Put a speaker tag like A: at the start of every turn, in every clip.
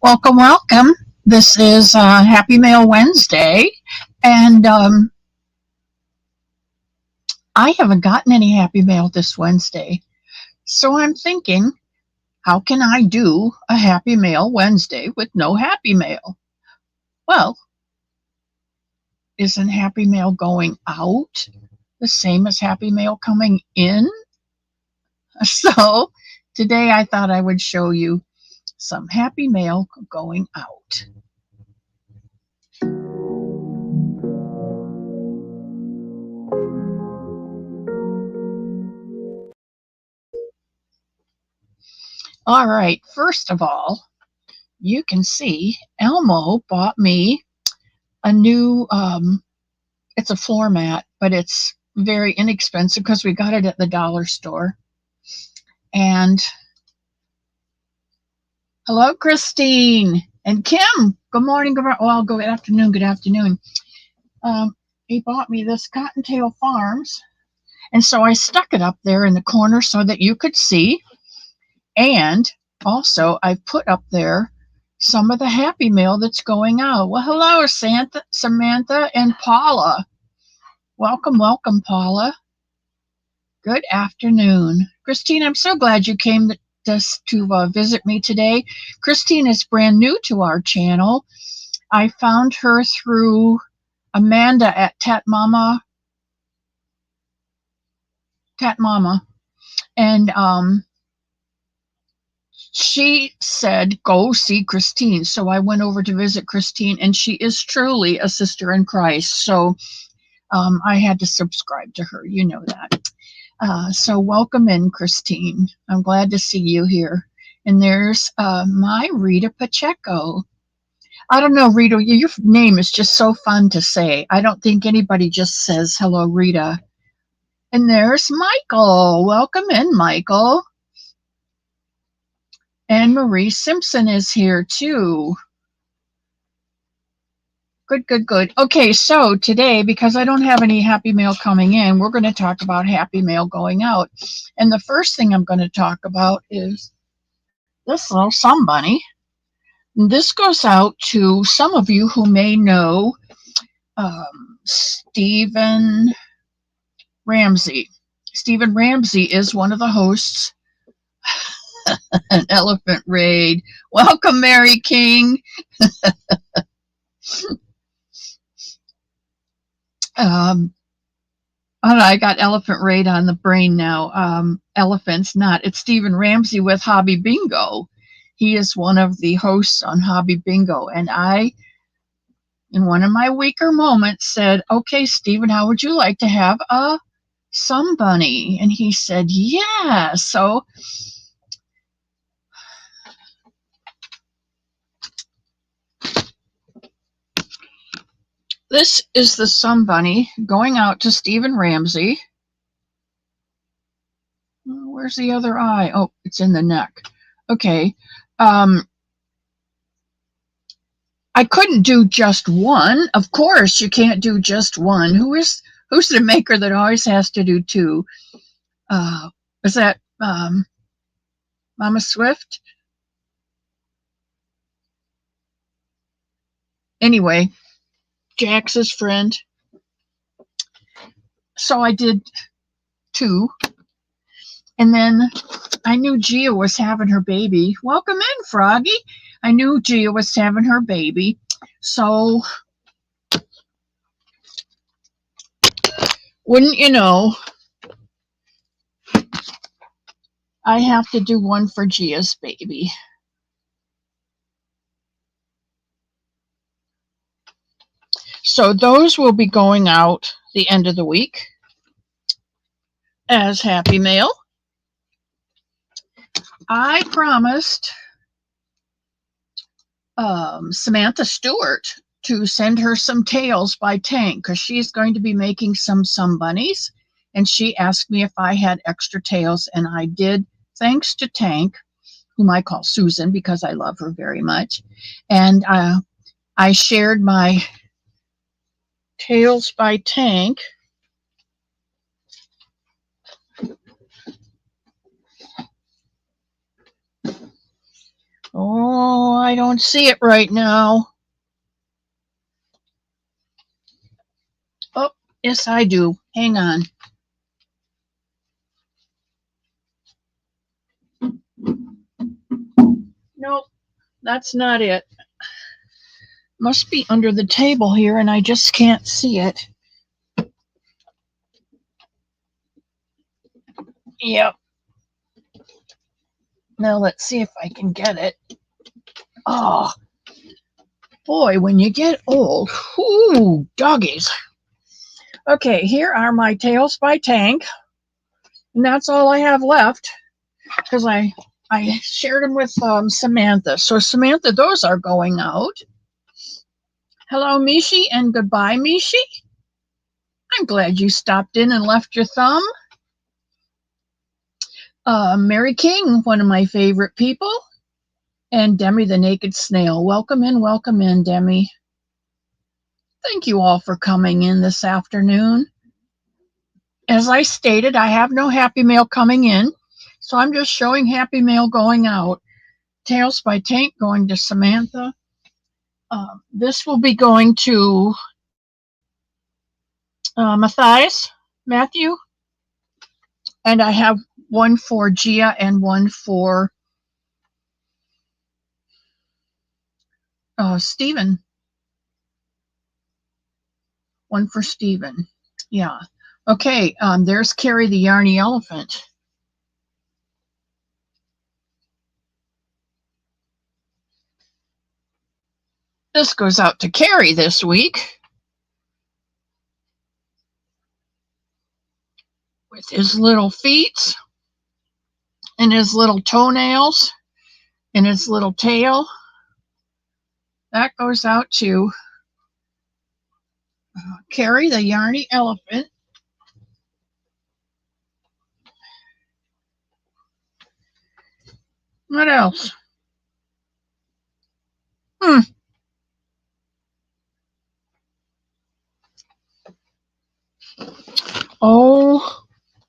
A: Welcome, welcome. This is Happy Mail Wednesday, and I haven't gotten any Happy Mail this Wednesday. So I'm thinking, how can I do a Happy Mail Wednesday with no Happy Mail? Well, isn't Happy Mail going out the same as Happy Mail coming in? So today I thought I would show you some Happy Mail going out. All right, first of all, you can see Elmo bought me a new, it's a floor mat, but it's very inexpensive because we got it at the dollar store. And hello, Christine and Kim. Good morning. Well, good afternoon. Good afternoon. He bought me this Cottontail Farms. And so I stuck it up there in the corner so that you could see. And also, I put up there some of the Happy Mail that's going out. Well, hello, Samantha and Paula. Welcome, welcome, Paula. Good afternoon. Christine, I'm so glad you came to visit me today. Christine is brand new to our channel. I found her through Amanda at Tat Mama. And she said, go see Christine. So I went over to visit Christine, and she is truly a sister in Christ. So I had to subscribe to her. You know that. So welcome in, Christine. I'm glad to see you here. And there's my Rita Pacheco. I don't know, Rita, your name is just so fun to say. I don't think anybody just says, hello, Rita. And there's Michael. Welcome in, Michael. And Marie Simpson is here too. Good, good, good. Okay, so today, because I don't have any Happy Mail coming in, we're going to talk about Happy Mail going out. And the first thing I'm going to talk about is this little Sun Bunny. This goes out to some of you who may know Stephen Ramsey. Stephen Ramsey is one of the hosts. An elephant raid. Welcome, Mary King. I got elephant raid on the brain now. Elephants, not. It's Stephen Ramsey with Hobby Bingo. He is one of the hosts on Hobby Bingo. And I, in one of my weaker moments, said, okay, Stephen, how would you like to have a Sun Bunny? And he said, yeah. So this is the Sun Bunny going out to Stephen Ramsey. Where's the other eye? Oh, it's in the neck. Okay. I couldn't do just one. Of course, you can't do just one. Who's the maker that always has to do two? Is that Mama Swift? Anyway, Jax's friend. So I did two. And then I knew Gia was having her baby. Welcome in, Froggy. I knew Gia was having her baby. So, wouldn't you know, I have to do one for Gia's baby. So those will be going out the end of the week as Happy Mail. I promised Samantha Stewart to send her some tails by Tank because she's going to be making some Sun Bunnies. And she asked me if I had extra tails, and I did, thanks to Tank, whom I call Susan because I love her very much. And I shared my Tails by Tank. Oh, I don't see it right now. Oh, yes, I do. Hang on. Nope, that's not it. Must be under the table here, and I just can't see it. Yep. Now let's see if I can get it. Oh, boy, when you get old, whoo, doggies. Okay, here are my Tails by Tank, and that's all I have left because I shared them with Samantha. So Samantha, those are going out. Hello, Mishi, and goodbye, Mishi. I'm glad you stopped in and left your thumb. Mary King, one of my favorite people, and Demi the Naked Snail. Welcome in, Demi. Thank you all for coming in this afternoon. As I stated, I have no Happy Mail coming in, so I'm just showing Happy Mail going out. Tails by Tank going to Samantha. This will be going to Matthias, Matthew, and I have one for Gia and one for Stephen. One for Stephen. Yeah. Okay, there's Carrie the Yarny Elephant. This goes out to Carrie this week. With his little feet and his little toenails and his little tail. That goes out to Carrie the Yarny Elephant. What else?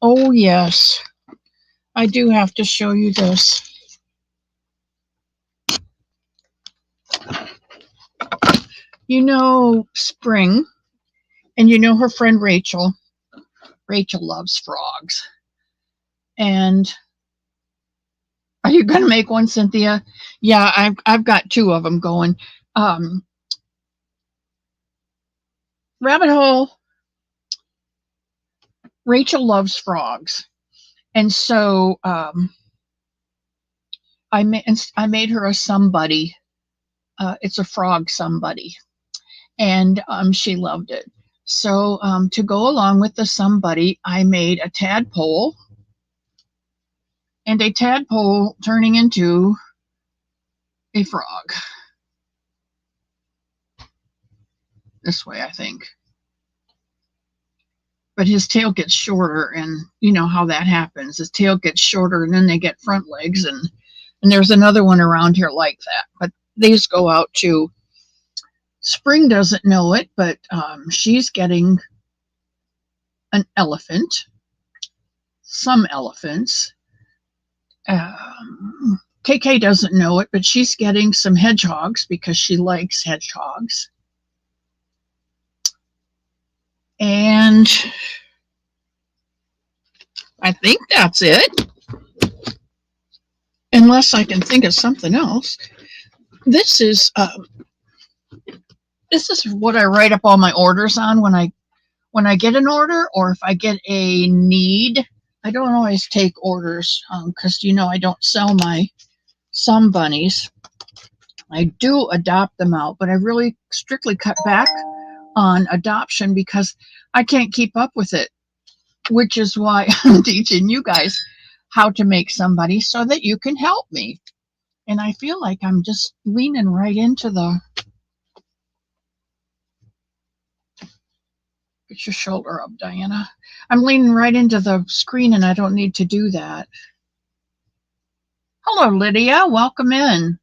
A: Oh yes. I do have to show you this. You know Spring, and you know her friend Rachel. Rachel loves frogs. And are you going to make one, Cynthia? Yeah, I've got two of them going. Rabbit hole. Rachel loves frogs, and so I made her a somebody. It's a frog somebody, and she loved it. So to go along with the somebody, I made a tadpole, and a tadpole turning into a frog. This way, I think. But his tail gets shorter, and you know how that happens. His tail gets shorter, and then they get front legs, and there's another one around here like that. But these go out to Spring. Doesn't know it, but she's getting an elephant, some elephants. KK doesn't know it, but she's getting some hedgehogs because she likes hedgehogs. And I think that's it. Unless I can think of something else. This is what I write up all my orders on when I get an order, or if I get a need. I don't always take orders because I don't sell my some bunnies. I do adopt them out, but I really strictly cut back on adoption because I can't keep up with it, which is why I'm teaching you guys how to make somebody so that you can help me. And I feel like I'm just leaning right into the... Get your shoulder up, Diana. I'm leaning right into the screen and I don't need to do that. Hello, Lydia. Welcome in.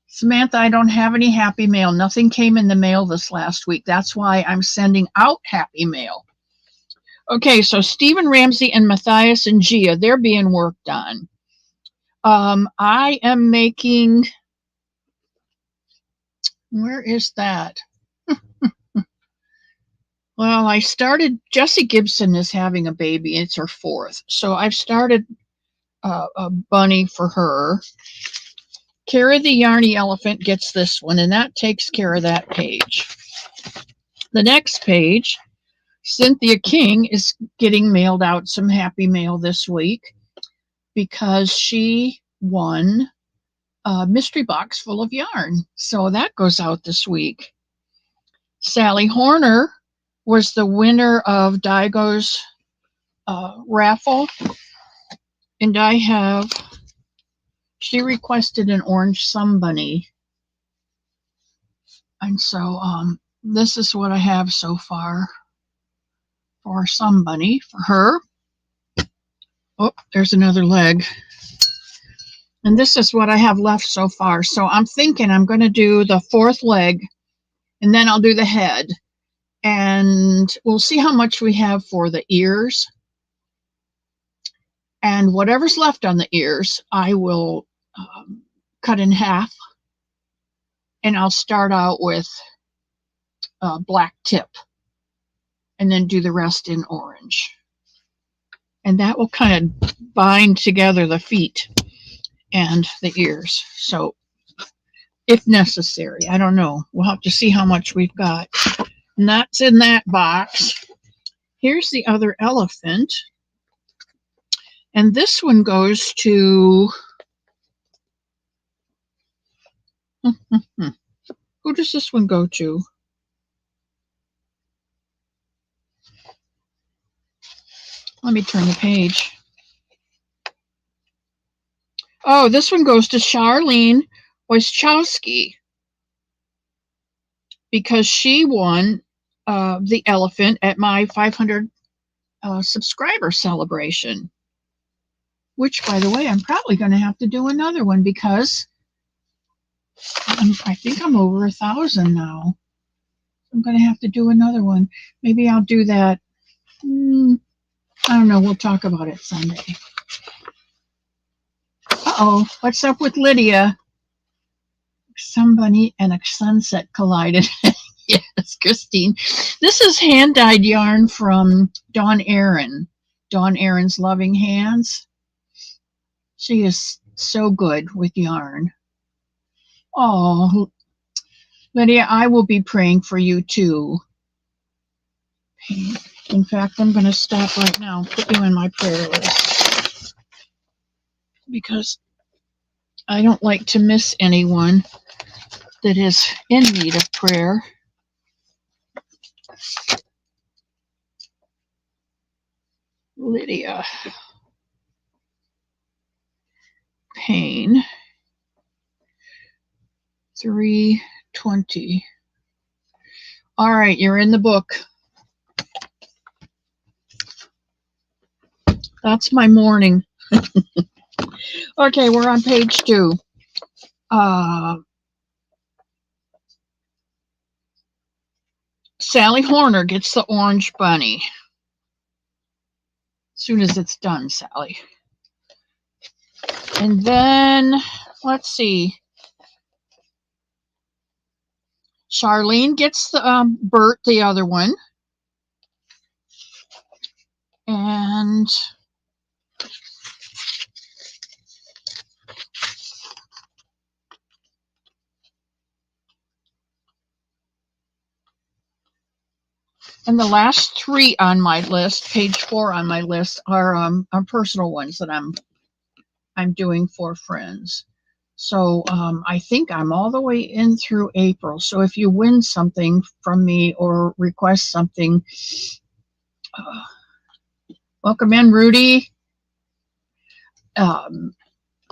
A: Samantha, I don't have any Happy Mail. Nothing came in the mail this last week. That's why I'm sending out Happy Mail. Okay, so Stephen Ramsey and Matthias and Gia, they're being worked on. I am making, where is that? Well, I started, Jessie Gibson is having a baby. It's her 4th. So I've started a bunny for her. Kara the Yarny Elephant gets this one, and that takes care of that page. The next page, Cynthia King is getting mailed out some happy mail this week because she won a mystery box full of yarn. So that goes out this week. Sally Horner was the winner of Daigo's raffle, and she requested an orange sunbunny, and so this is what I have so far for sunbunny for her. Oh, there's another leg, and this is what I have left so far. So I'm thinking I'm going to do the 4th leg, and then I'll do the head, and we'll see how much we have for the ears. And whatever's left on the ears, I will cut in half, and I'll start out with a black tip and then do the rest in orange. And that will kind of bind together the feet and the ears. So if necessary, I don't know. We'll have to see how much we've got. And that's in that box. Here's the other elephant. And this one goes to, who does this one go to? Let me turn the page. Oh, this one goes to Charlene Wojciechowski because she won the elephant at my 500 subscriber celebration. Which, by the way, I'm probably going to have to do another one because I think I'm over 1,000 now. I'm going to have to do another one. Maybe I'll do that. I don't know. We'll talk about it Sunday. Uh-oh. What's up with Lydia? Somebody and a sunset collided. Yes, Christine. This is hand-dyed yarn from Dawn Aaron. Dawn Aaron's Loving Hands. She is so good with yarn. Oh, Lydia, I will be praying for you too. In fact, I'm going to stop right now and put you in my prayer list because I don't like to miss anyone that is in need of prayer. Lydia Payne, 320. All right, you're in the book. That's my morning. Okay, we're on page 2. Sally Horner gets the orange bunny. As soon as it's done, Sally. And then, let's see. Charlene gets the Bert, the other one. And the last 3 on my list, page 4 on my list, are personal ones that I'm doing for friends. So I think I'm all the way in through April. So if you win something from me or request something, welcome in, Rudy. It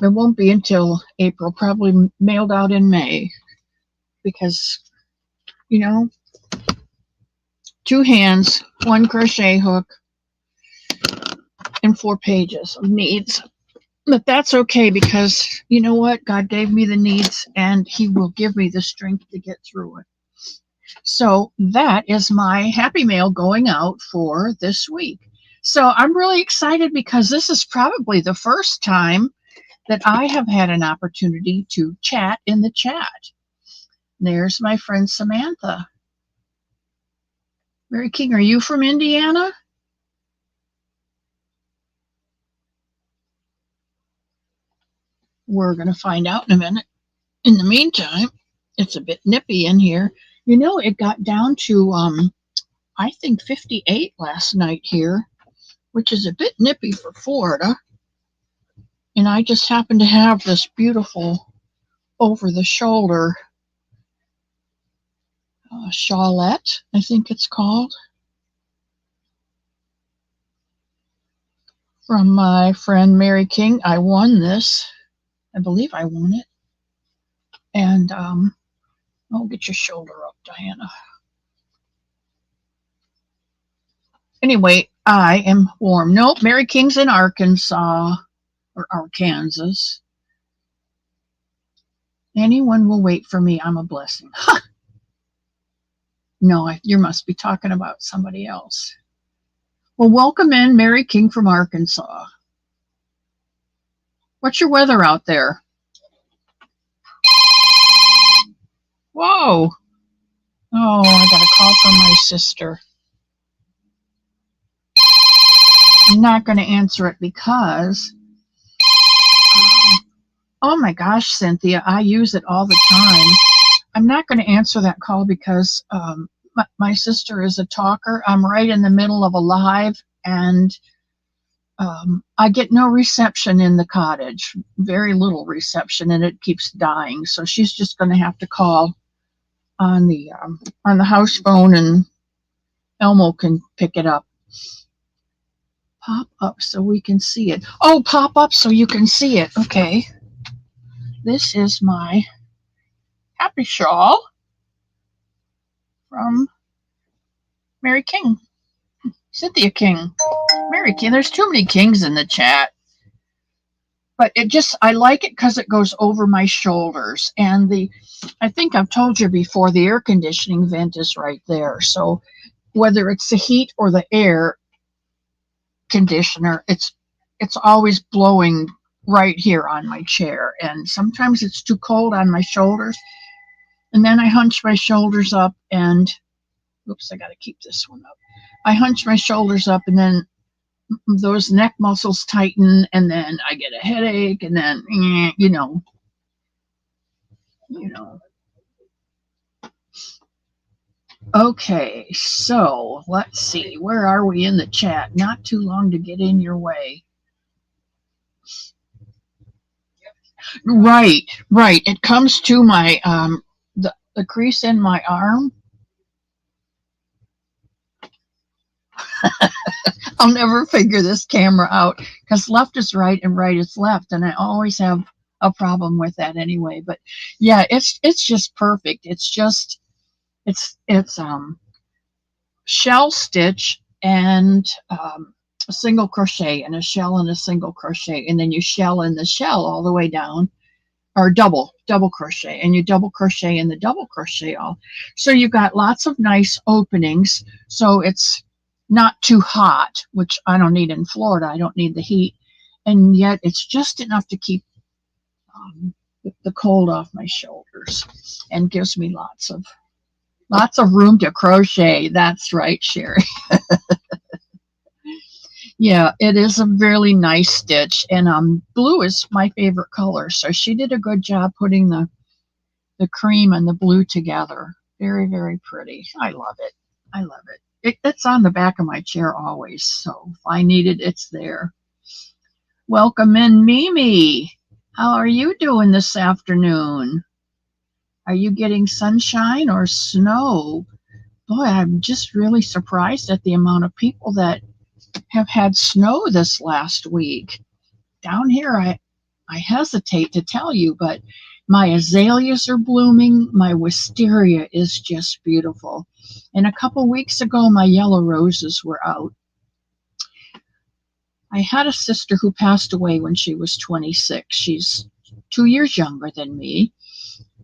A: won't be until April, probably mailed out in May, because, 2 hands, 1 crochet hook, and 4 pages of needs. But that's okay because you know what? God gave me the needs and he will give me the strength to get through it. So that is my happy mail going out for this week. So I'm really excited because this is probably the first time that I have had an opportunity to chat in the chat. There's my friend Samantha. Mary King, are you from Indiana? We're going to find out in a minute. In the meantime, it's a bit nippy in here. You know, it got down to, I think 58 last night here, which is a bit nippy for Florida. And I just happen to have this beautiful over-the-shoulder shawlette, I think it's called, from my friend Mary King. I won this. I believe I won it. And oh, get your shoulder up, Diana. Anyway, I am warm. Nope, Mary King's in Arkansas or Arkansas. Anyone will wait for me. I'm a blessing. No, you must be talking about somebody else. Well, welcome in, Mary King from Arkansas. What's your weather out there? Whoa. Oh, I got a call from my sister. I'm not going to answer it because, oh my gosh, Cynthia, I use it all the time. I'm not going to answer that call because my sister is a talker. I'm right in the middle of a live, and I get no reception in the cottage, very little reception, and it keeps dying. So she's just going to have to call on the house phone, and Elmo can pick it up. Pop up so we can see it. Oh, pop up so you can see it. Okay. This is my happy shawl from Mary King. Cynthia King. Mary King. There's too many Kings in the chat. But I like it because it goes over my shoulders. And I think I've told you before, the air conditioning vent is right there. So whether it's the heat or the air conditioner, it's always blowing right here on my chair. And sometimes it's too cold on my shoulders. And then I hunch my shoulders up and, oops, I got to keep this one up. I hunch my shoulders up, and then those neck muscles tighten, and then I get a headache, and then, you know. Okay, so let's see. Where are we in the chat? Not too long to get in your way. Right. It comes to my, the crease in my arm. I'll never figure this camera out because left is right and right is left, and I always have a problem with that anyway. But yeah, it's just perfect. It's shell stitch and a single crochet, and a shell and a single crochet, and then you shell in the shell all the way down, or double crochet, and you double crochet in the double crochet all. So you've got lots of nice openings, so it's not too hot, which I don't need in Florida. I don't need the heat, and yet it's just enough to keep the cold off my shoulders, and gives me lots of room to crochet. That's right, Sherry. Yeah, it is a really nice stitch, and blue is my favorite color, so she did a good job putting the cream and the blue together. Very, very pretty. I love it. It's on the back of my chair always, so if I need it, it's there. Welcome in, Mimi. How are you doing this afternoon? Are you getting sunshine or snow? Boy, I'm just really surprised at the amount of people that have had snow this last week. Down here, I hesitate to tell you, but my azaleas are blooming. My wisteria is just beautiful. And a couple weeks ago, my yellow roses were out. I had a sister who passed away when she was 26. She's 2 years younger than me.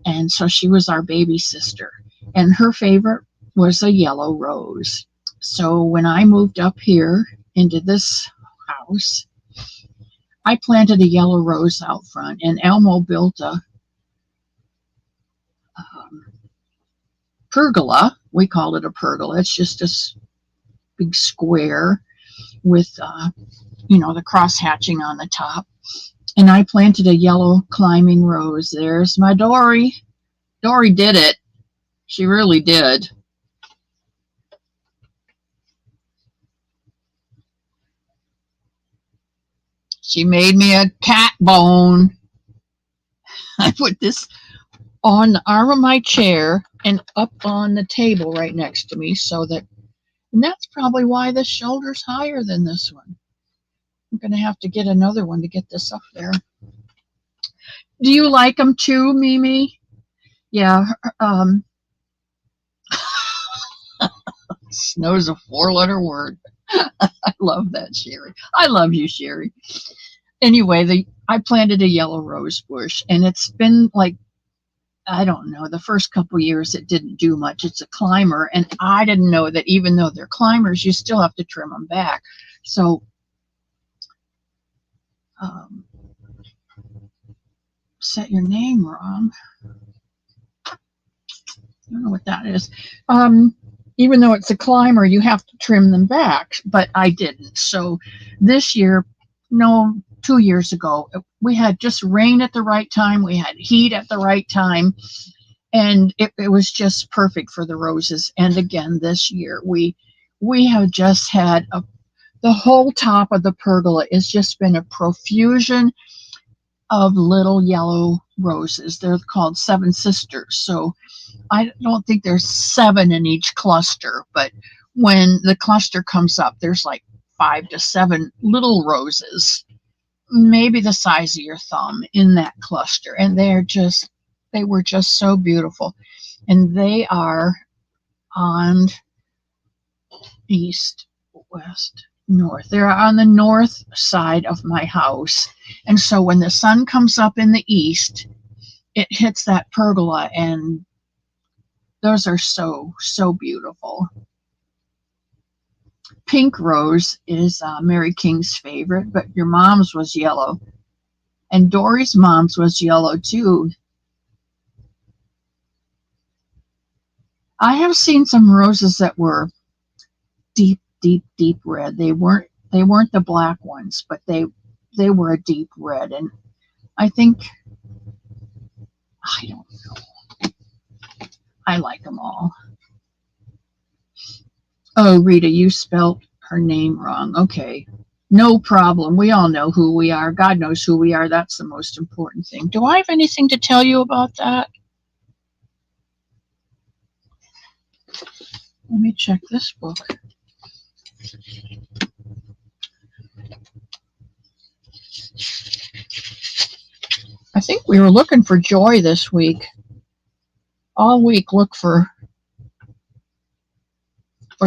A: And so she was our baby sister. And her favorite was a yellow rose. So when I moved up here into this house, I planted a yellow rose out front, and Elmo built a pergola. We called it a pergola. It's just a big square with, the cross hatching on the top. And I planted a yellow climbing rose. There's my Dory. Dory did it. She really did. She made me a cat bone. I put this on the arm of my chair and up on the table right next to me and that's probably why this shoulder's higher than this one. I'm going to have to get another one to get this up there. Do you like them too, Mimi? Yeah. Snow's a 4-letter word. I love that, Sherry. I love you, Sherry. Anyway, I planted a yellow rose bush, and it's been like, I don't know, the first couple years it didn't do much. It's a climber, and I didn't know that even though they're climbers, you still have to trim them back. So set your name wrong. I don't know what that is. Even though it's a climber, you have to trim them back, but I didn't. So this year, 2 years ago, we had just rain at the right time. We had heat at the right time, and it was just perfect for the roses. And again, this year, we have just had the whole top of the pergola has just been a profusion of little yellow roses. They're called Seven Sisters. So I don't think there's 7 in each cluster, but when the cluster comes up, there's like 5 to 7 little roses, maybe the size of your thumb, in that cluster. And they were just so beautiful. And they are on east, west, north. They're on the north side of my house. And so when the sun comes up in the east, it hits that pergola, and those are so, so beautiful. Pink rose is Mary King's favorite, but your mom's was yellow. And Dory's mom's was yellow too. I have seen some roses that were deep, deep, deep red. They weren't the black ones, but they were a deep red. And I think, I don't know, I like them all. Oh, Rita, you spelled her name wrong. Okay, no problem. We all know who we are. God knows who we are. That's the most important thing. Do I have anything to tell you about that? Let me check this book. I think we were looking for joy this week. All week, look for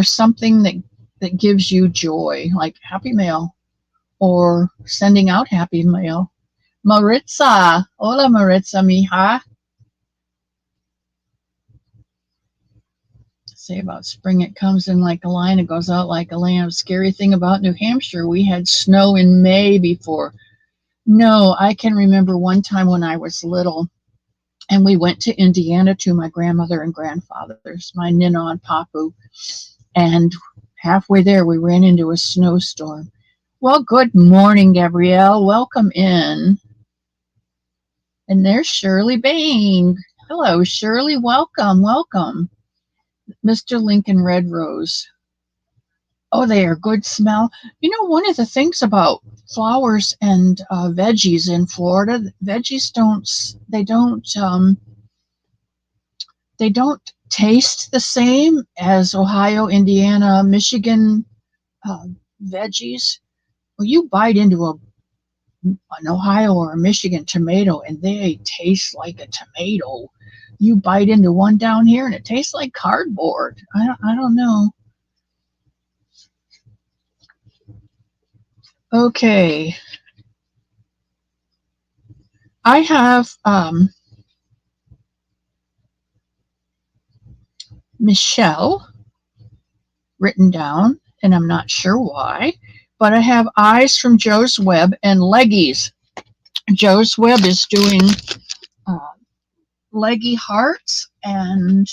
A: something that gives you joy, like Happy Mail or sending out Happy Mail. Maritza. Hola, Maritza, mija. Say about spring, it comes in like a lion, it goes out like a lamb. Scary thing about New Hampshire, we had snow in May before. No, I can remember one time when I was little, and we went to Indiana to my grandmother and grandfather's, my Nina and Papu, and halfway there we ran into a snowstorm. Well, good morning, Gabrielle. Welcome in. And there's Shirley Bain. Hello, Shirley. Welcome, welcome. Mr. Lincoln Red Rose. Oh, they are good smell. You know, one of the things about flowers and veggies in Florida, veggies they don't taste the same as Ohio, Indiana, Michigan veggies. Well, you bite into an Ohio or a Michigan tomato, and they taste like a tomato. You bite into one down here, and it tastes like cardboard. I don't know. Okay. I have Michelle written down, and I'm not sure why, but I have eyes from Joe's Web and leggies. Joe's Web is doing leggy hearts and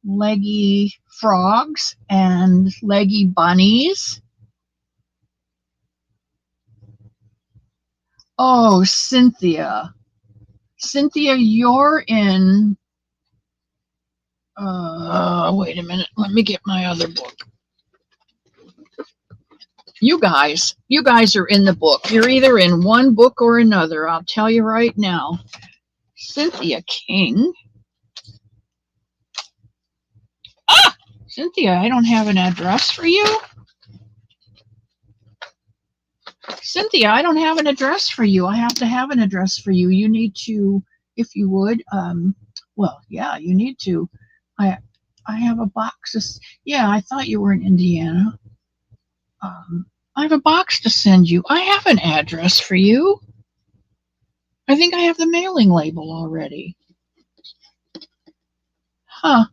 A: leggy frogs and leggy bunnies. Oh, Cynthia. Cynthia, you're in... wait a minute. Let me get my other book. You guys are in the book. You're either in one book or another. I'll tell you right now. Cynthia King. Ah! Cynthia, I don't have an address for you. Cynthia, I don't have an address for you. I have to have an address for you. You need to, if you would, well, yeah, you need to. I have a box. Yeah, I thought you were in Indiana. I have a box to send you. I have an address for you. I think I have the mailing label already. Huh.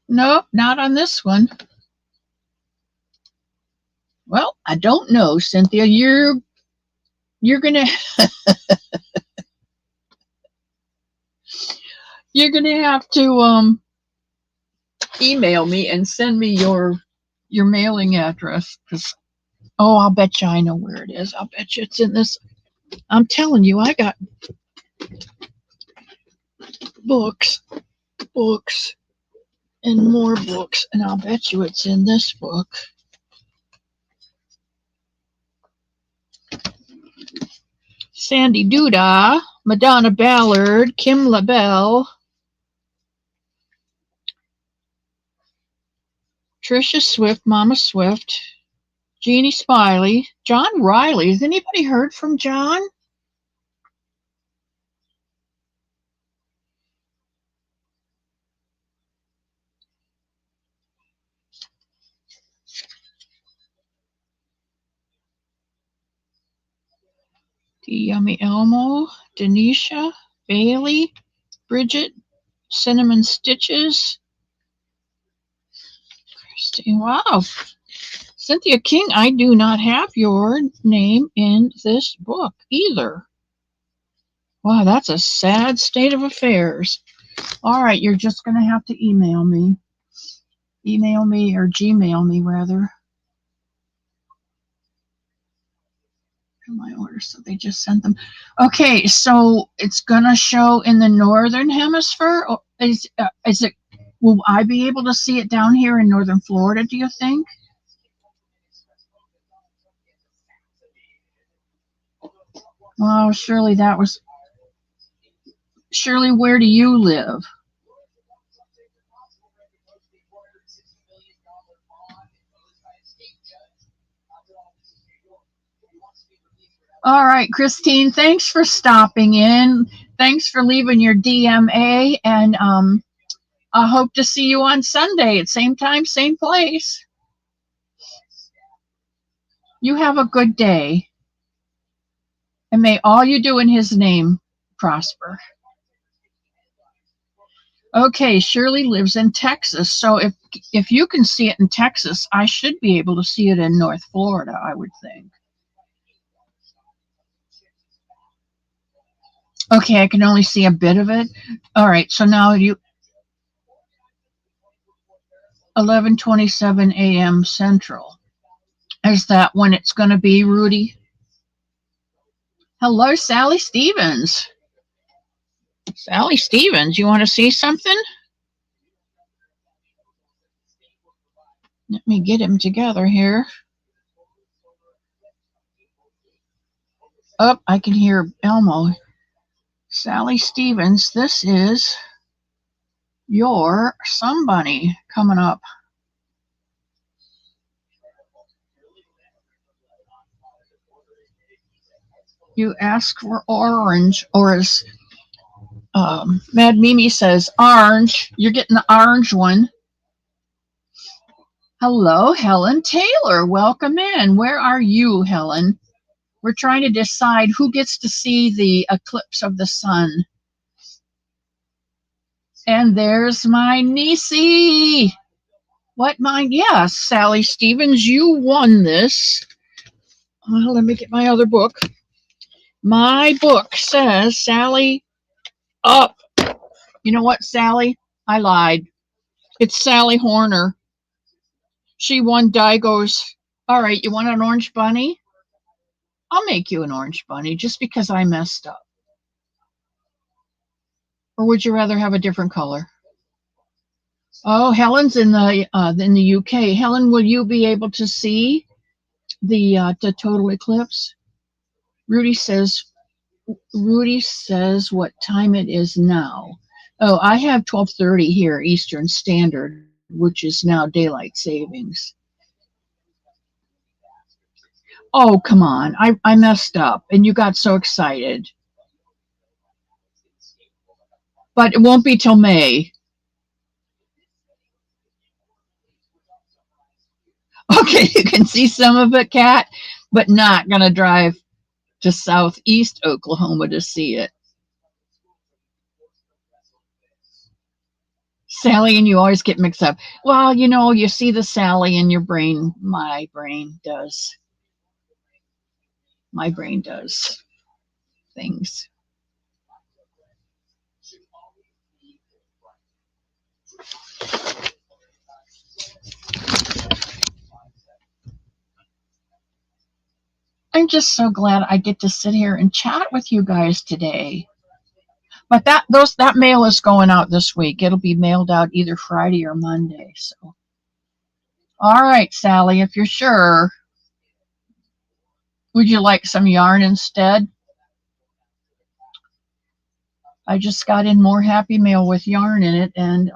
A: Nope, not on this one. Well, I don't know, Cynthia. You're gonna you're gonna have to email me and send me your mailing address, because I'll bet you I know where it is. I'll bet you it's in this. I'm telling you, I got books, and more books, and I'll bet you it's in this book. Sandy Duda, Madonna Ballard, Kim LaBelle, Trisha Swift, Mama Swift, Jeannie Smiley, John Riley. Has anybody heard from John? Yummy Elmo, Denisha, Bailey, Bridget, Cinnamon Stitches. Christine, wow. Cynthia King, I do not have your name in this book either. Wow, that's a sad state of affairs. All right, you're just going to have to email me. Email me, or Gmail me, rather. My orders, so they just sent them. Okay, so it's going to show in the Northern Hemisphere. Is it? Will I be able to see it down here in Northern Florida, do you think? Oh, Shirley, Shirley, where do you live? All right, Christine, thanks for stopping in. Thanks for leaving your DMA, and I hope to see you on Sunday at same time, same place. You have a good day, and may all you do in his name prosper. Okay, Shirley lives in Texas, so if you can see it in Texas, I should be able to see it in North Florida, I would think. Okay, I can only see a bit of it. All right, so now 11:27 a.m. Central. Is that when it's going to be, Rudy? Hello, Sally Stevens. Sally Stevens, you want to see something? Let me get him together here. Oh, I can hear Elmo. Sally Stevens, this is your somebody coming up. You ask for orange, or as Mad Mimi says, orange. You're getting the orange one. Hello, Helen Taylor. Welcome in. Where are you, Helen? We're trying to decide who gets to see the eclipse of the sun. And there's my niecey. What mine? Yes, Sally Stevens, you won this. Let me get my other book. My book says Sally up. You know what, Sally? I lied. It's Sally Horner. She won Daigo's. All right, you want an orange bunny? I'll make you an orange bunny just because I messed up. Or would you rather have a different color? Oh, Helen's in the UK. Helen, will you be able to see the total eclipse? Rudy says what time it is now. Oh, I have 12:30 here Eastern Standard, which is now daylight savings. Oh, come on. I messed up and you got so excited. But it won't be till May. Okay, you can see some of it, Kat, but not going to drive to southeast Oklahoma to see it. Sally and you always get mixed up. Well, you know, you see the Sally in your brain. My brain does. My brain does things. I'm just so glad I get to sit here and chat with you guys today. But that mail is going out this week. It'll be mailed out either Friday or Monday. So, all right, Sally, if you're sure, would you like some yarn instead? I just got in more Happy Mail with yarn in it, and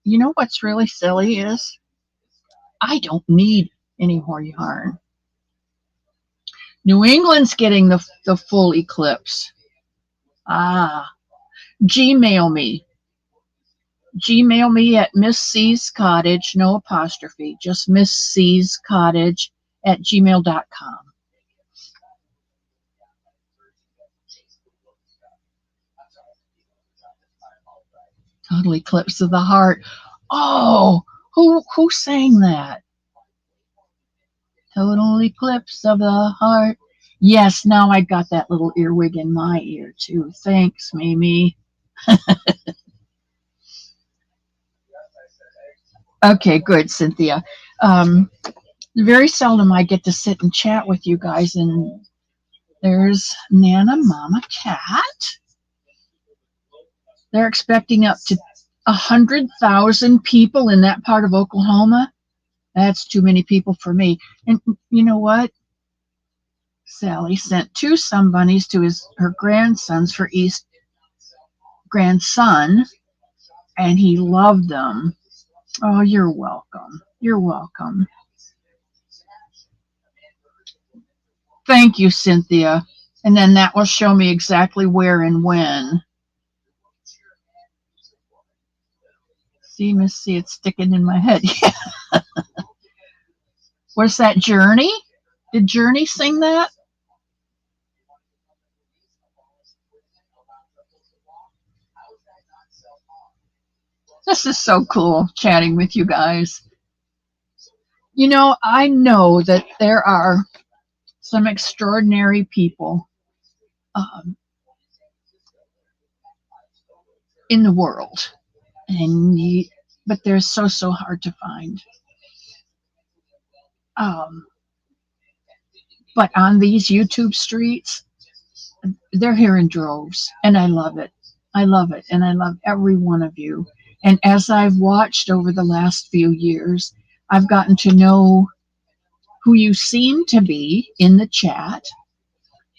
A: you know what's really silly is I don't need any more yarn. New England's getting the full eclipse. Gmail me. Gmail me at Miss C's Cottage, no apostrophe, just Miss C's Cottage at gmail.com. Total eclipse of the heart. Oh, who sang that? Total eclipse of the heart. Yes, now I got that little earwig in my ear too. Thanks, Mimi. Okay, good, Cynthia. Very seldom I get to sit and chat with you guys, and there's Nana Mama Cat. They're expecting up to 100,000 people in that part of Oklahoma. That's too many people for me. And you know what? Sally sent 2 sun bunnies to her grandsons for East grandson, and he loved them. Oh, you're welcome. You're welcome. Thank you, Cynthia. And then that will show me exactly where and when. See, Miss C, it's sticking in my head. What's that, Journey? Did Journey sing that? This is so cool chatting with you guys. You know, I know that there are some extraordinary people in the world, but they're so hard to find. But on these YouTube streets, they're here in droves, and I love it. I love it, and I love every one of you. And as I've watched over the last few years, I've gotten to know who you seem to be in the chat,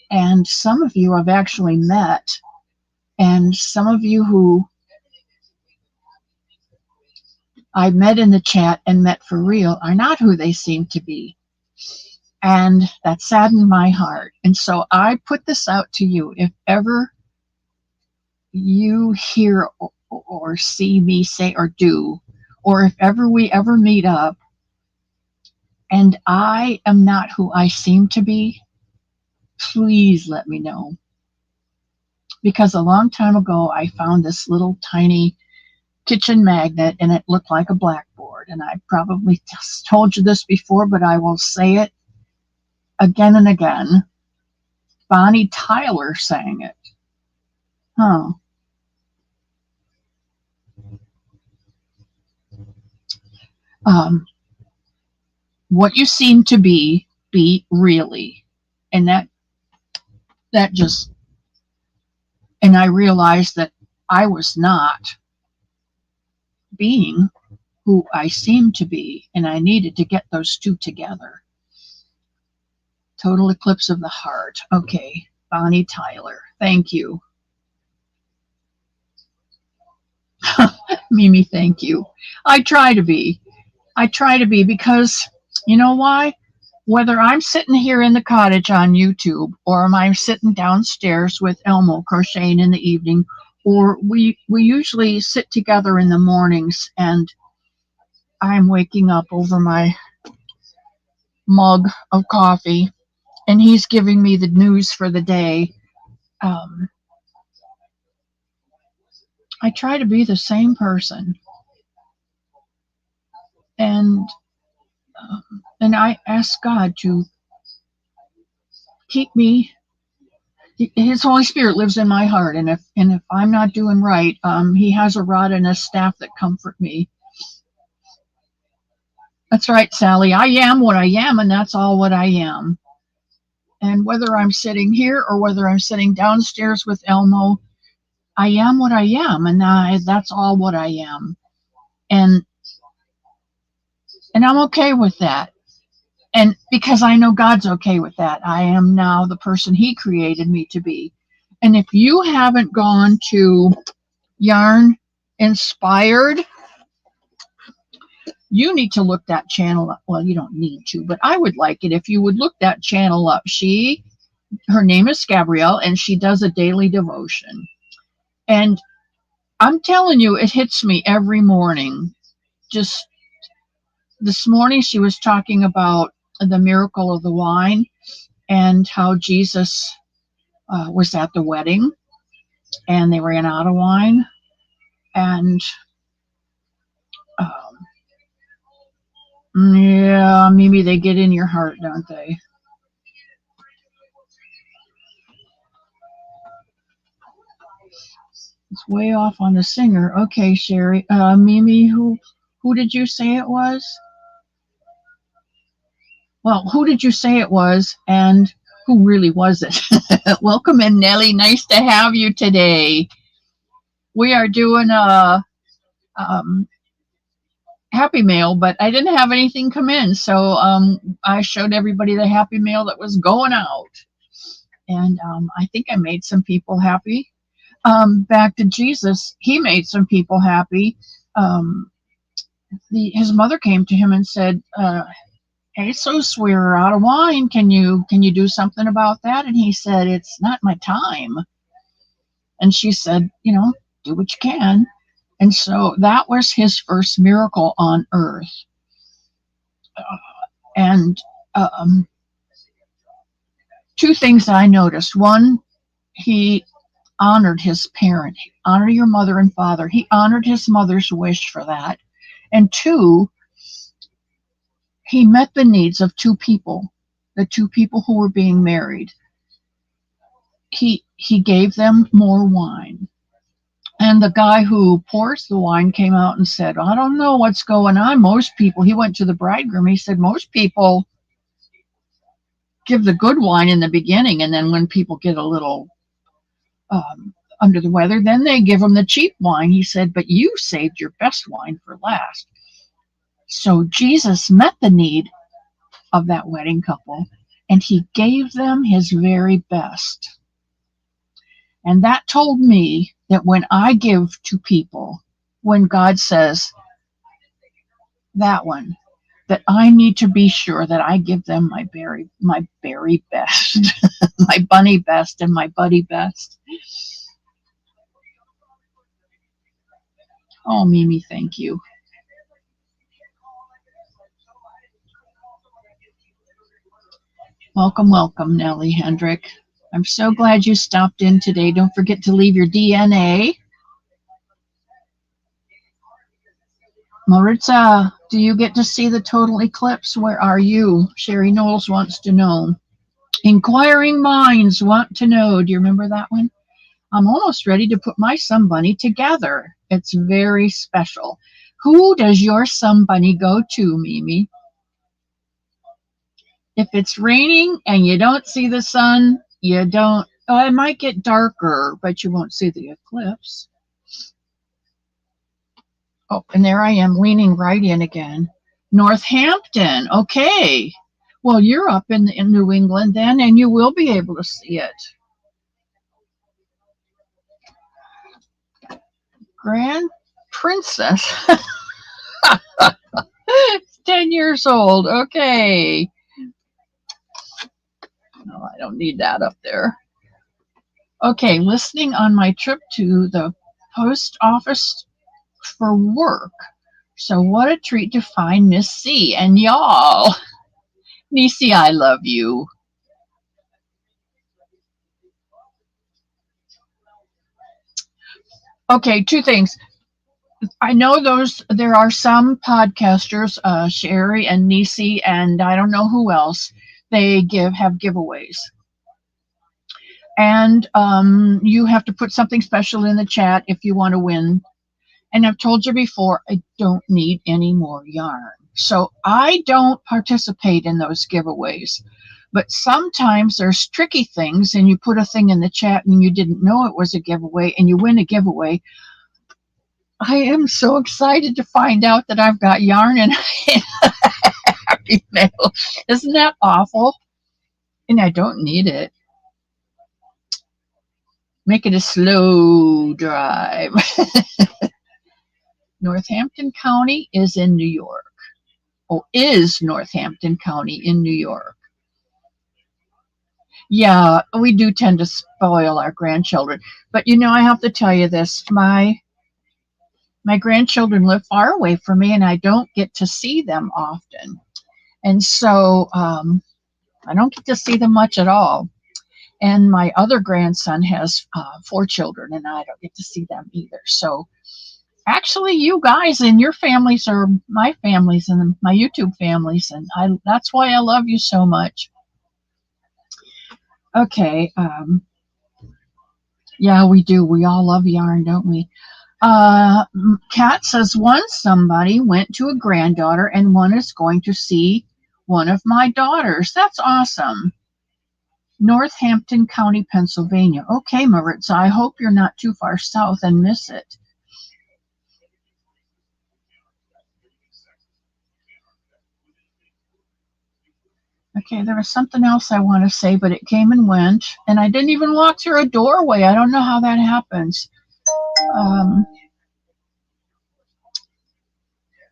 A: and some of you I've actually met, and some of you who I met in the chat and met for real are not who they seem to be. And that saddened my heart. And so I put this out to you. If ever you hear or see me say or do or if ever we ever meet up and I am not who I seem to be, please let me know. Because a long time ago, I found this little tiny kitchen magnet and it looked like a blackboard. And I probably just told you this before, but I will say it again and again. Bonnie Tyler sang it. Huh. What you seem to be really. And that just, and I realized that I was not being who I seemed to be, and I needed to get those two together. Total eclipse of the heart. Okay, Bonnie Tyler. Thank you. Mimi, thank you. I try to be. I try to be because, you know why? Whether I'm sitting here in the cottage on YouTube or am I sitting downstairs with Elmo crocheting in the evening, or we usually sit together in the mornings and I'm waking up over my mug of coffee and he's giving me the news for the day. I try to be the same person. And I ask God to keep me. His Holy Spirit lives in my heart, and if I'm not doing right, He has a rod and a staff that comfort me. That's right, Sally. I am what I am, and that's all what I am. And whether I'm sitting here or whether I'm sitting downstairs with Elmo, I am what I am, and that's all what I am. And I'm okay with that. And because I know God's okay with that, I am now the person He created me to be. And if you haven't gone to Yarn Inspired, you need to look that channel up. Well, you don't need to, but I would like it if you would look that channel up. Her name is Gabrielle, and she does a daily devotion. And I'm telling you, it hits me every morning. Just this morning, she was talking about the miracle of the wine and how Jesus was at the wedding and they ran out of wine. And yeah, maybe they get in your heart, don't they? It's way off on the singer. Okay, Sherry. Mimi, who did you say it was? Well, who did you say it was, and who really was it? Welcome in, Nellie. Nice to have you today. We are doing a Happy Mail, but I didn't have anything come in, so I showed everybody the Happy Mail that was going out, and I think I made some people happy. Back to Jesus, He made some people happy. His mother came to him and said, Jesus, we're out of wine. Can you do something about that? And he said, it's not my time. And she said, do what you can. And so that was his first miracle on earth. And two things I noticed. One, he honored his parent. Honor your mother and father. He honored his mother's wish for that. And two, he met the needs of two people, the two people who were being married. He gave them more wine. And the guy who pours the wine came out and said, I don't know what's going on. Most people, he went to the bridegroom, he said, most people give the good wine in the beginning, and then when people get a little under the weather, then they give them the cheap wine. He said, but you saved your best wine for last. So Jesus met the need of that wedding couple, and he gave them his very best. And that told me that when I give to people, when God says that one, that I need to be sure that I give them my very best, my bunny best and my buddy best. Oh, Mimi, thank you. Welcome, welcome, Nellie Hendrick. I'm so glad you stopped in today. Don't forget to leave your DNA. Maritza, do you get to see the total eclipse? Where are you? Sherry Knowles wants to know. Inquiring minds want to know. Do you remember that one? I'm almost ready to put my sun bunny together. It's very special. Who does your sun bunny go to, Mimi? If it's raining and you don't see the sun, you don't. Oh, it might get darker, but you won't see the eclipse. Oh, and there I am leaning right in again. Northampton. Okay. Well, you're up in New England then, and you will be able to see it. Grand Princess. 10 years old. Okay. No, I don't need that up there. Okay, listening on my trip to the post office for work. So what a treat to find Miss C and y'all. Nisi, I love you. Okay, two things. I know there are some podcasters, Sherry and Nisi, and I don't know who else. They have giveaways, and you have to put something special in the chat if you want to win. And I've told you before, I don't need any more yarn, so I don't participate in those giveaways. But sometimes there's tricky things, and you put a thing in the chat and you didn't know it was a giveaway, and you win a giveaway. I am so excited to find out that I've got yarn and happy mail. Isn't that awful? And I don't need it. Make it a slow drive. Northampton County is in New York. Oh, is Northampton County in New York? Yeah, we do tend to spoil our grandchildren. But I have to tell you this. My grandchildren live far away from me, and I don't get to see them often. And so I don't get to see them much at all. And my other grandson has 4 children, and I don't get to see them either. So actually, you guys and your families are my families and my YouTube families, and that's why I love you so much. Okay. Yeah, we do. We all love yarn, don't we? Kat says once somebody went to a granddaughter and one is going to see one of my daughters. That's awesome. Northampton County, Pennsylvania. Okay, Maritza, I hope you're not too far south and miss it. Okay, there was something else I want to say, but it came and went, and I didn't even walk through a doorway. I don't know how that happens.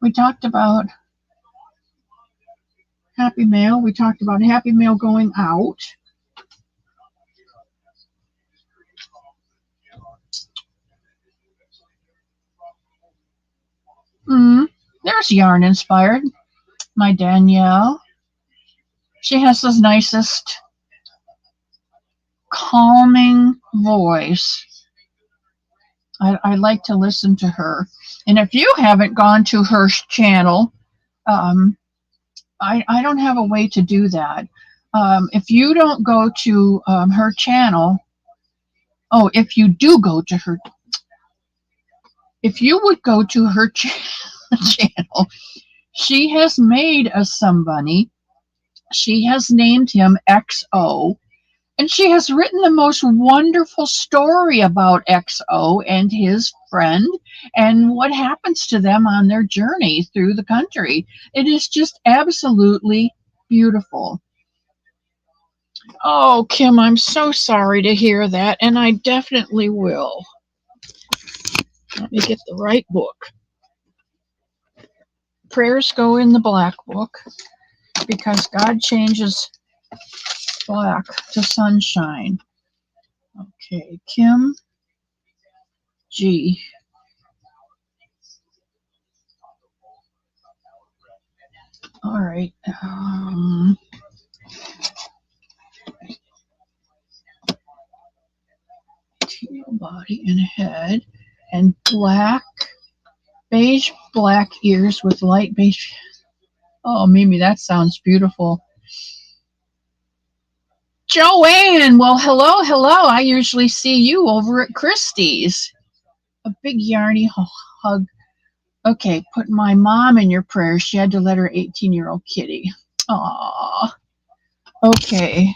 A: We talked about Happy Mail. We talked about Happy Mail going out. There's Yarn Inspired. My Danielle. She has the nicest, calming voice. I like to listen to her. And if you haven't gone to her channel, I don't have a way to do that. If you don't go to her channel, if you do go to her, if you would go to her channel, she has made a sun bunny. She has named him XO, and she has written the most wonderful story about XO and his friend and what happens to them on their journey through the country. It is just absolutely beautiful. Oh, Kim, I'm so sorry to hear that, and I definitely will. Let me get the right book. Prayers go in the black book because God changes black to sunshine. Okay, Kim G. All right. body and head, and black, beige black ears with light beige. Oh, Mimi, that sounds beautiful. Joanne, well, hello, hello. I usually see you over at Christie's. A big yarny hug. Okay, put my mom in your prayers. She had to let her 18-year-old kitty. Aww. Okay,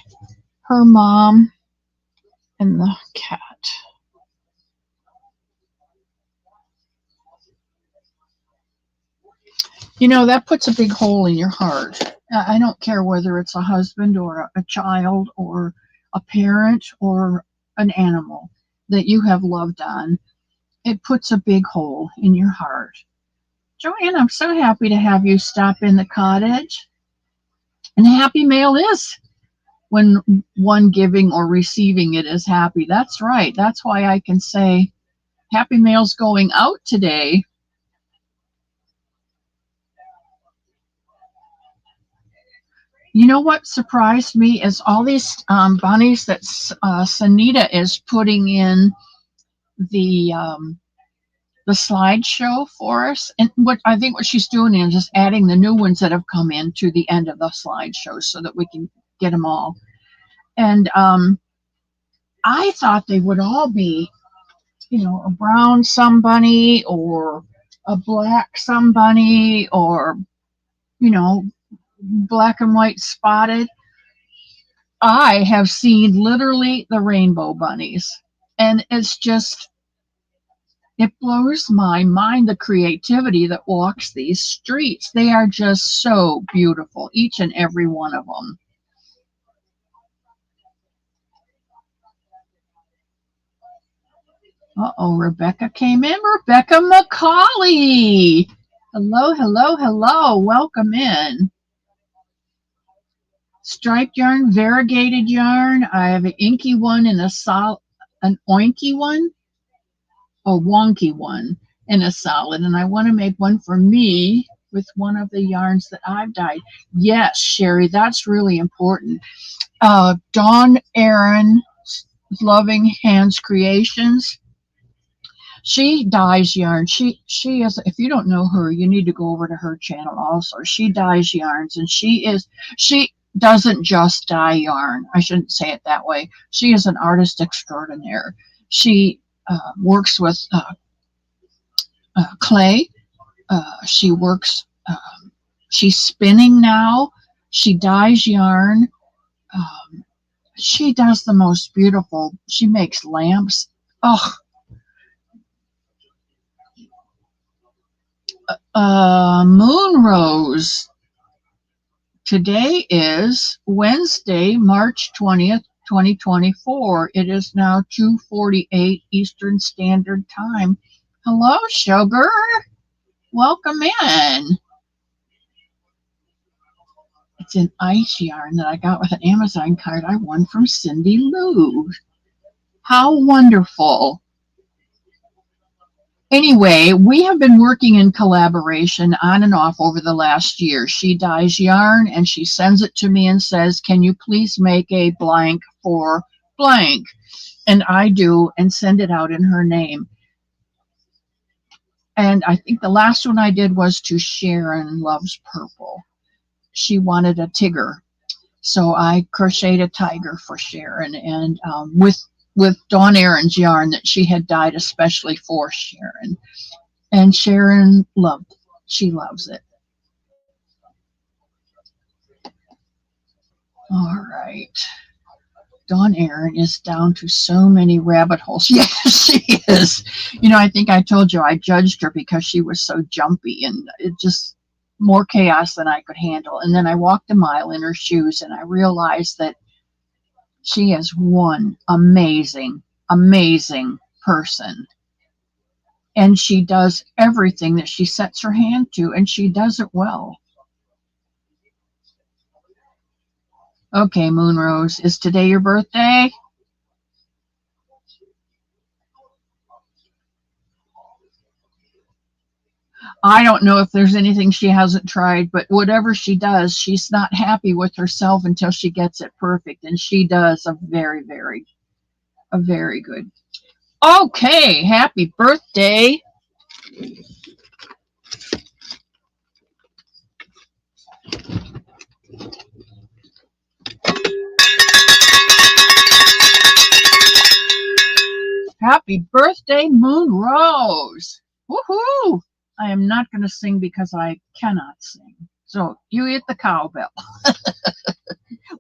A: her mom and the cat. You know, that puts a big hole in your heart. I don't care whether it's a husband or a child or a parent or an animal that you have loved on. It puts a big hole in your heart. Joanne, I'm so happy to have you stop in the cottage. And happy mail is when one giving or receiving it is happy. That's right. That's why I can say happy mail's going out today. You know what surprised me is all these bunnies that Sanita is putting in the slideshow for us. And what I think what she's doing is just adding the new ones that have come in to the end of the slideshow so that we can get them all. And I thought they would all be, you know, a brown sunbunny or a black sunbunny or, you know, black and white spotted. I have seen literally the rainbow bunnies, and it's just, it blows my mind, the creativity that walks these streets. They are just so beautiful, each and every one of them. Uh-oh, Rebecca came in. Rebecca McCauley. Hello, hello, hello. Welcome in. Striped yarn, variegated yarn. I have an inky one and an oinky one, a wonky one, and a solid. And I want to make one for me with one of the yarns that I've dyed. Yes, Sherry, that's really important. Dawn Aaron, Loving Hands Creations. She dyes yarn. She is, if you don't know her, you need to go over to her channel also. She dyes yarns, and she doesn't just dye yarn. I shouldn't say it that way. She is an artist extraordinaire. She works with clay. She works, she's spinning now. She dyes yarn. She does the most beautiful, she makes lamps. Oh, Moon Rose. Today is Wednesday, March 20th, 2024. It is now 2:48 Eastern Standard Time. Hello, sugar. Welcome in. It's an ice yarn that I got with an Amazon card I won from Cindy Lou. How wonderful. Anyway, we have been working in collaboration on and off over the last year. She dyes yarn and she sends it to me and says, can you please make a blank for blank? And I do, and send it out in her name. And I think the last one I did was to Sharon Loves Purple. She wanted a tiger. So I crocheted a tiger for Sharon, and with Dawn Aaron's yarn that she had dyed especially for Sharon. And Sharon she loves it. All right. Dawn Aaron is down to so many rabbit holes. Yes, she is. You know, I think I told you I judged her because she was so jumpy, and it just more chaos than I could handle. And then I walked a mile in her shoes, and I realized that she is one amazing, amazing person. And she does everything that she sets her hand to, and she does it well. Okay, Moonrose, is today your birthday? I don't know if there's anything she hasn't tried, but whatever she does, she's not happy with herself until she gets it perfect. And she does a very good. Okay, happy birthday. Happy birthday, Moon Rose. Woohoo! I am not going to sing because I cannot sing. So you hit the cowbell,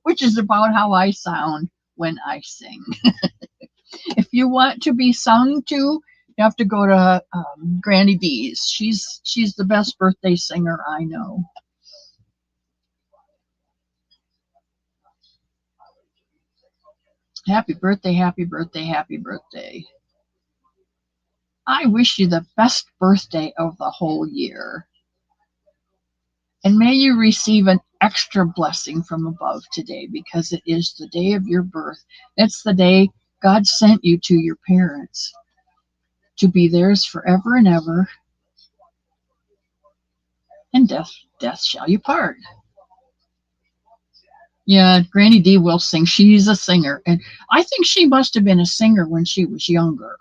A: which is about how I sound when I sing. If you want to be sung to, you have to go to Granny D's. She's the best birthday singer I know. Happy birthday, happy birthday, happy birthday. I wish you the best birthday of the whole year. And may you receive an extra blessing from above today because it is the day of your birth. It's the day God sent you to your parents to be theirs forever and ever. And death shall you part. Yeah, Granny D will sing. She's a singer. And I think she must have been a singer when she was younger,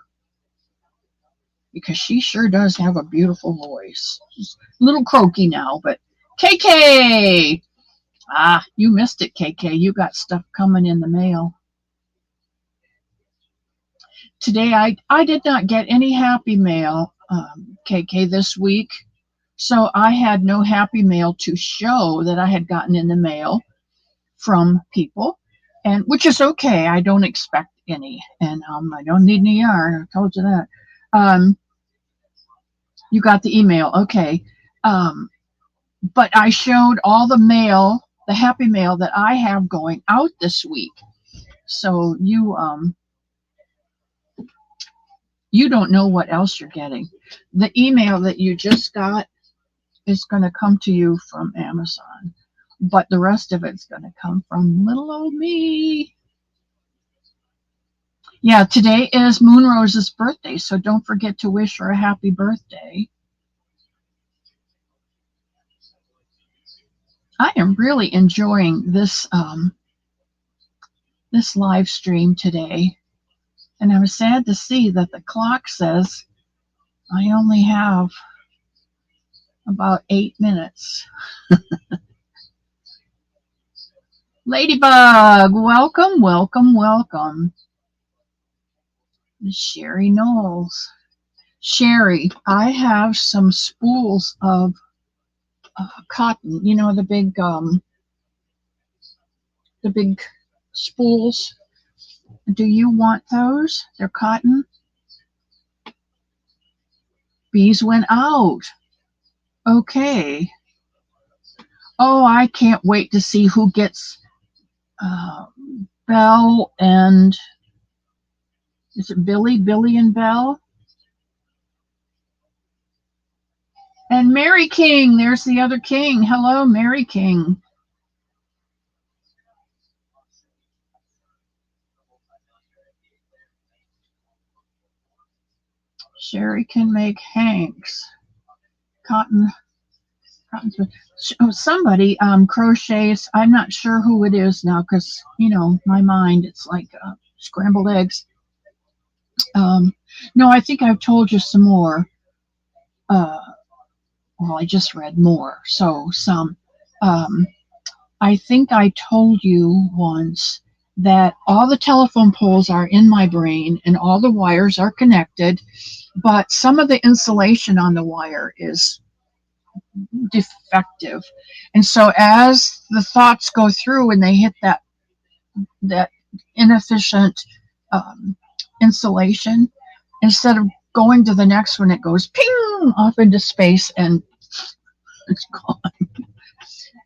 A: because she sure does have a beautiful voice. She's a little croaky now, but KK! Ah, you missed it, KK. You got stuff coming in the mail. Today, I did not get any happy mail, KK, this week. So I had no happy mail to show that I had gotten in the mail from people, and which is okay. I don't expect any, and I don't need any yarn. I told you that. You got the email, okay. But I showed all the mail, the happy mail that I have going out this week. So you don't know what else you're getting. The email that you just got is going to come to you from Amazon, but the rest of it's going to come from little old me. Yeah, today is Moon Rose's birthday, so don't forget to wish her a happy birthday. I am really enjoying this this live stream today, and I'm sad to see that the clock says I only have about 8 minutes. Ladybug, welcome, welcome, welcome. Sherry Knowles. Sherry, I have some spools of cotton. You know, the big spools. Do you want those? They're cotton. Bees went out. Okay. Oh, I can't wait to see who gets Belle and, is it Billy? Billy and Belle? And Mary King. There's the other King. Hello, Mary King. Sherry can make hanks. Cotton. Somebody crochets. I'm not sure who it is now because, you know, my mind, it's like scrambled eggs. No, I think I've told you some more. Well, I just read more. So some. I think I told you once that all the telephone poles are in my brain and all the wires are connected, but some of the insulation on the wire is defective. And so as the thoughts go through and they hit that inefficient insulation, instead of going to the next one, it goes ping off into space and it's gone.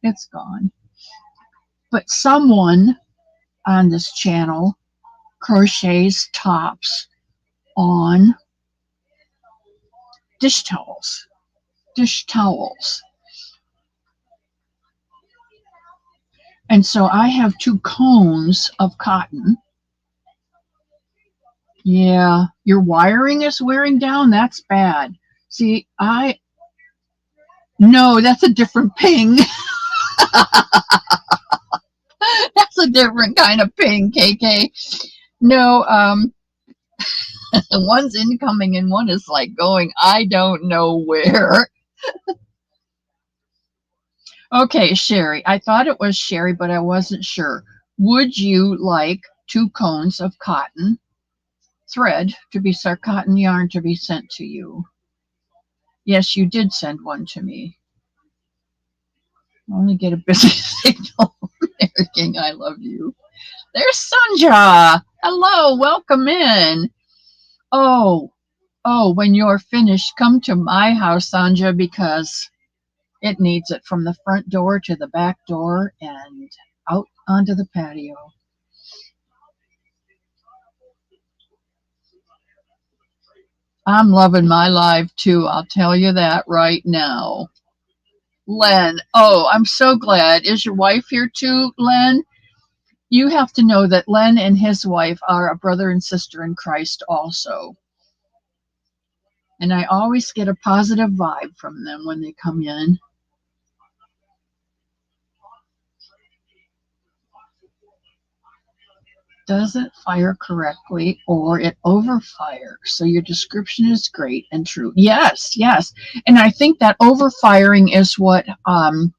A: It's gone. But someone on this channel crochets tops on dish towels. And so I have 2 cones of cotton. Yeah, your wiring is wearing down. That's bad. See, no, that's a different ping. That's a different kind of ping, KK. No, One's incoming and one is like going, I don't know where. Okay, Sherry. I thought it was Sherry, but I wasn't sure. Would you like 2 cones of cotton thread to be cotton yarn to be sent to you? Yes, you did send one to me. I only get a busy signal. Mary King, I love you. There's Sandra. Hello, welcome in. Oh, when you're finished, come to my house, Sandra, because it needs it from the front door to the back door and out onto the patio. I'm loving my life too, I'll tell you that right now. Len, oh, I'm so glad. Is your wife here too, Len? You have to know that Len and his wife are a brother and sister in Christ also. And I always get a positive vibe from them when they come in. Doesn't fire correctly or it overfires. So your description is great and true. Yes, yes. And I think that overfiring is what Dawn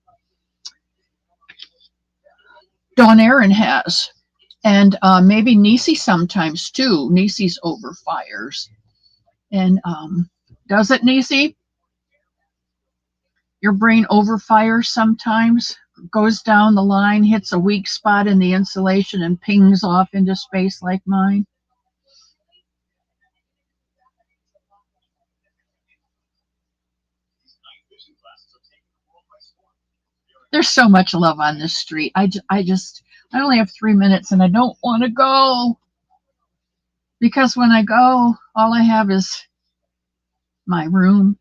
A: Aaron has. And maybe Nisi sometimes too. Nisi's overfires. And does it, Nisi? Your brain overfires sometimes, goes down the line, hits a weak spot in the insulation, and pings off into space like mine. There's so much love on this street. I only have 3 minutes and I don't want to go because when I go, all I have is my room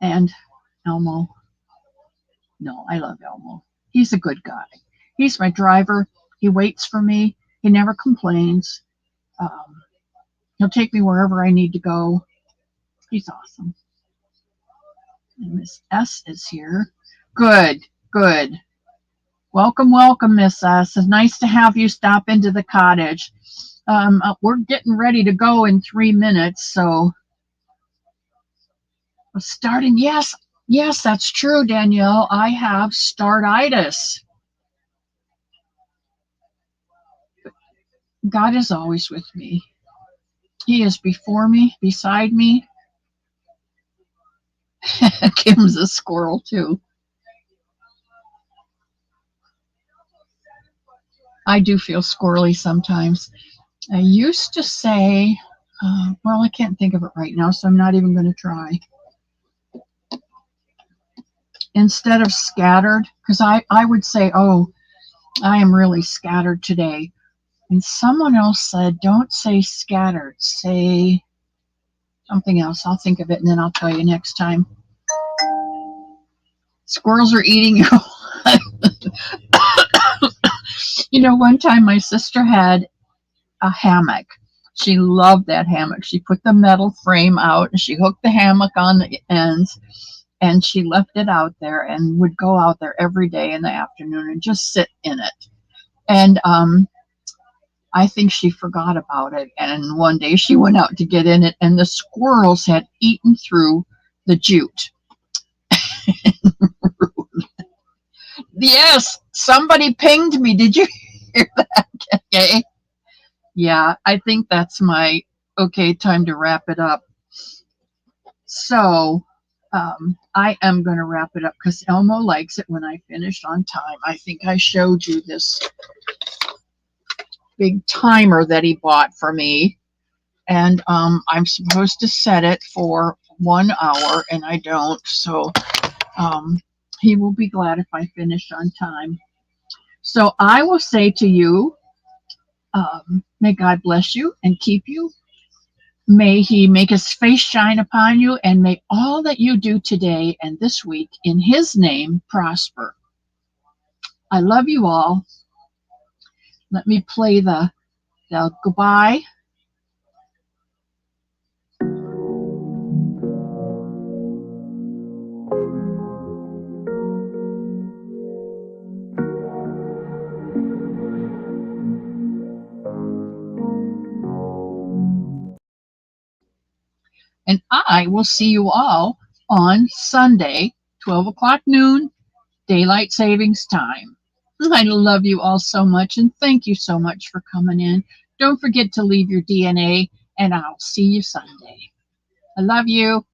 A: and Elmo. No, I love Elmo. He's a good guy. He's my driver. He waits for me. He never complains. He'll take me wherever I need to go. He's awesome. And Miss S is here. Good, good. Welcome, welcome, Miss S. It's nice to have you stop into the cottage. We're getting ready to go in 3 minutes, so starting. Yes, yes, that's true, Danielle. I have startitis. God is always with me. He is before me, beside me. Kim's a squirrel too. I do feel squirrely sometimes. I used to say, well, I can't think of it right now, so I'm not even going to try. Instead of scattered, because I would say, oh, I am really scattered today. And someone else said, don't say scattered, say something else. I'll think of it and then I'll tell you next time. Squirrels are eating your You know, one time my sister had a hammock. She loved that hammock. She put the metal frame out and she hooked the hammock on the ends and she left it out there and would go out there every day in the afternoon and just sit in it. And I think she forgot about it. And one day she went out to get in it and the squirrels had eaten through the jute. Yes, somebody pinged me. Did you hear that? Okay. Yeah, I think that's my okay time to wrap it up. So I am going to wrap it up because Elmo likes it when I finish on time. I think I showed you this big timer that he bought for me. And I'm supposed to set it for 1 hour and I don't. So he will be glad if I finish on time. So I will say to you, may God bless you and keep you. May he make his face shine upon you, and may all that you do today and this week in his name prosper. I love you all. Let me play the goodbye. And I will see you all on Sunday, 12 o'clock noon, daylight savings time. I love you all so much, and thank you so much for coming in. Don't forget to leave your DNA, and I'll see you Sunday. I love you.